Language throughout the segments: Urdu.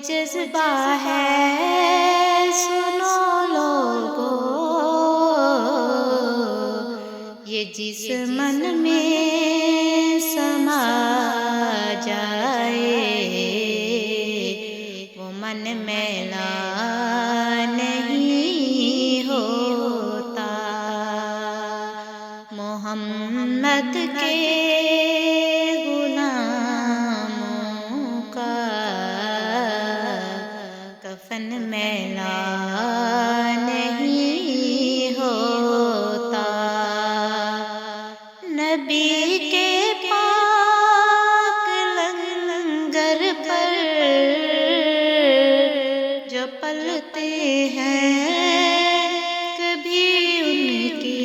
جذبہ ہے سنو لوگو، یہ جس من میں سما جائے وہ من میلا نہیں ہوتا۔ محمد کے غلاموں کا کفن میلا نہیں ہوتا۔ نبی کے پاک لنگر پر جو پلتے ہیں کبھی ان کی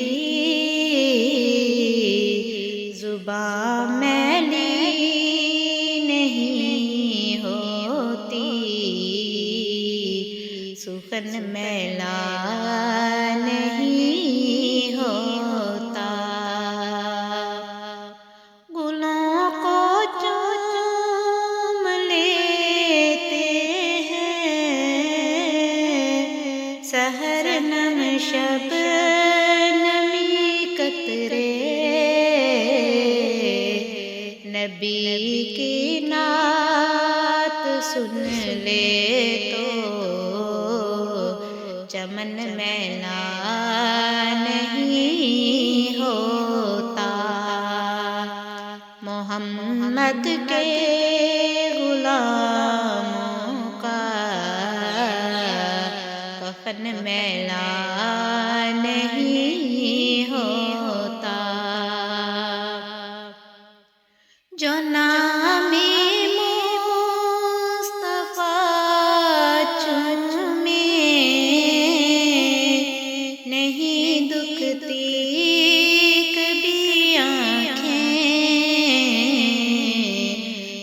زبان میلی نہیں ہوتی، سخن میلا نہیں ہوتا۔ گلوں کو چوم لیتے ہیں سحر نم شب نمی قطرے، نبی کی نعت سن لے تو چمن میلا نہیں ہوتا۔ محمد کے غلاموں کا کفن میلا نہیں ہوتا۔ جو نام مصطفیٰ چومے نہیں دکھتی کبھی آنکھیں،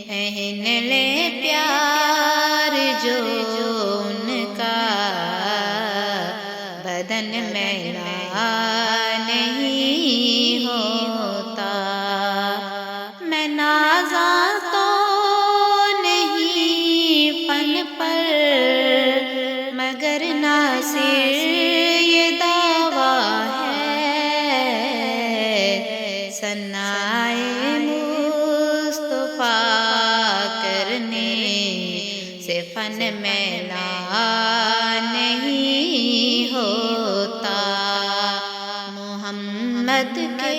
اہن لے پیار جو ان کا بدن میلا نہیں ہوتا۔ میں نازاں تو نہیں فن پر مگر ناصر یہ دعویٰ ہے، ثنائے مصطفیٰ کرنے سے فن میلا نہیں ہوتا۔ محمد کے